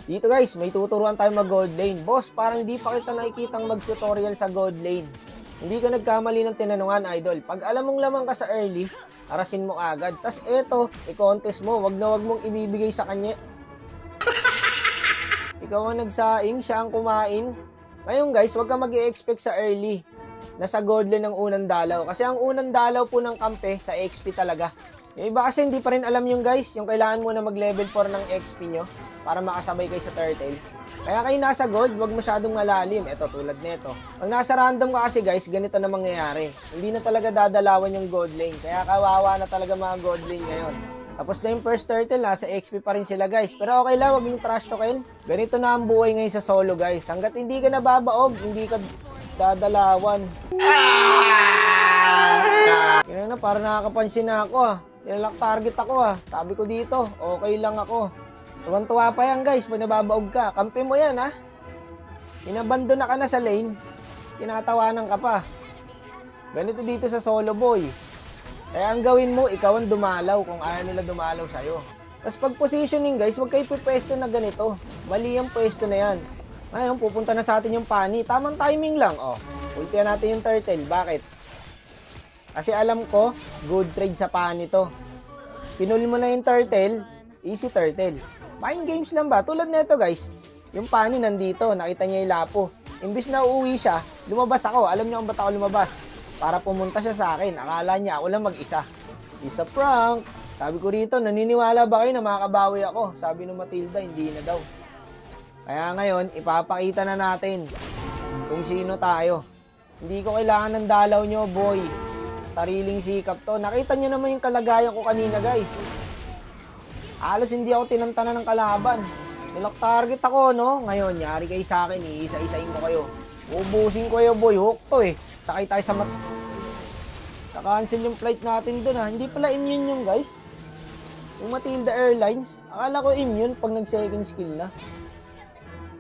Dito guys, may tuturuan tayo mag gold lane. Boss, parang hindi pa kita nakikitang mag-tutorial sa gold lane. Hindi ka nagkamali ng tinanungan, idol. Pag alam mong lamang ka sa early, arasin mo agad. Tas eto, i-contest mo, wag mong ibibigay sa kanya. Ikaw ang nagsaing, siya ang kumain. Ngayon guys, wag ka mag-i-expect sa early. Nasa gold lane ang unang dalaw. Kasi ang unang dalaw po ng kampe sa XP talaga. Yung iba kasi hindi pa rin alam yung guys, yung kailangan mo na mag-level 4 ng XP nyo para makasabay kayo sa turtle. Kaya kayo nasa gold, wag masyadong malalim. Ito, tulad nito. Pag nasa random ka kasi guys, ganito na mangyayari. Hindi na talaga dadalawan yung gold lane. Kaya kawawa na talaga mga gold lane ngayon. Tapos na yung first turtle, nasa XP pa rin sila guys. Pero okay lang, wag yung trash talkin. Ganito na ang buhay ngayon sa solo guys. Hanggat hindi ka nababaog, hindi ka dadalawan. Kaya na, para nakakapansin na ako ah. Nilalak target ako ah. Sabi ko dito, okay lang ako. Tuwan-tuwa pa yan guys, pag nababaog ka. Kampi mo yan ha. Inabando na ka na sa lane. Tinatawanan ka pa. Ganito dito sa solo boy. Kaya ang gawin mo, ikaw ang dumalaw kung ayaw nila dumalaw sa'yo. Tapos pag positioning guys, huwag kayo pwesto na ganito. Mali ang pwesto na yan. Ngayon, pupunta na sa atin yung pani. Tamang timing lang. Oh, ultihan natin yung turtle. Bakit? Kasi alam ko, good trade sa pani to. Pinul mo na yung turtle, easy turtle. Mind games lang ba? Tulad nito guys, yung pani nandito, nakita niya yung lapo. Imbis na uuwi siya, lumabas ako. Alam niyo kung ba't ako lumabas? Para pumunta siya sa akin. Akala niya ako lang mag-isa. Isa prank. Sabi ko rito, naniniwala ba kayo na makakabawi ako? Sabi ng Matilda, hindi na daw. Kaya ngayon, ipapakita na natin kung sino tayo. Hindi ko kailangan ng dalaw nyo, boy. Sariling sikap to. Nakita nyo naman yung kalagayan ko kanina, guys. Halos hindi ako tinantanan ng kalaban. Nilock target ako, no? Ngayon, yari kayo sa akin, iisa-isain ko kayo. Ubusin ko kayo, boy. Hook to, eh. Sakay tayo sa naka-cancel yung flight natin dun, ha. Hindi pala immune yung guys. Yung Matilda Airlines. Akala ko immune pag nag-second skill na.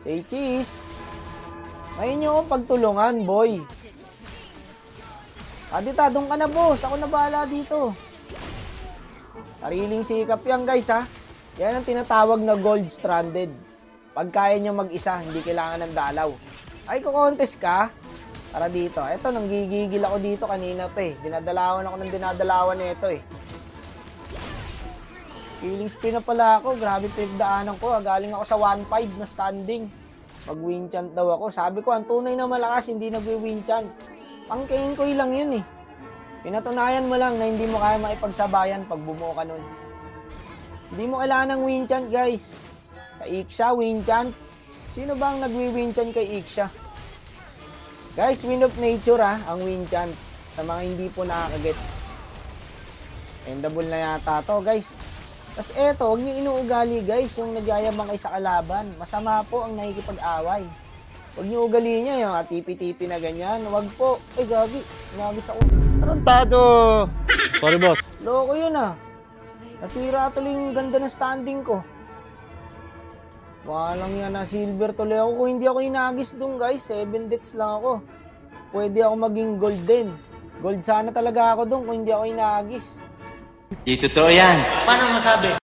Say cheese. Ngayon nyo akong pagtulungan, boy. Adita, doon ka na, boss. Ako na bahala dito. Sariling sikap yan, guys, ha. Yan ang tinatawag na gold stranded. Pag kaya nyo mag-isa, hindi kailangan ng dalaw. Ay, kukontest ka? Tara dito. Eto, nanggigigil ako dito kanina pa, eh. Dinadalawan ako ng dinadalawan nito, eh. Feeling spin na pala ako. Grabe pinagdaanan ko. Galing ako sa 1-5 na standing. Mag-win chant daw ako. Sabi ko, ang tunay na malakas, hindi nag-win chant. Pang-kengkoy lang yun eh. Pinatunayan mo lang na hindi mo kaya maipagsabayan pag bumuo ka nun. Hindi mo kailangan ng win chant, guys. Sa Iksha, win chant. Sino ba ang nag-win chant kay Iksha? Guys, win of nature ang win chant. Sa mga hindi po nakakagets. Endable na yata to, guys. Tapos eto, huwag niyo inuugali, guys, yung nagyayabang kayo sa kalaban. Masama po ang nakikipag-away. Huwag niyo ugaliin niya yung tipi-tipi na ganyan. Huwag po. Ay, gabi. Nagis ako. Tarantado. Sorry, boss. Loko yun ah. Nasira tuloy yung ganda ng standing ko. Baka lang yan na silver tuloy ako. Kung hindi ako inagis dun, guys, 7 deaths lang ako. Pwede ako maging gold din. Gold sana talaga ako dun kung hindi ako inagis. Di totoo yan. Paano masabi?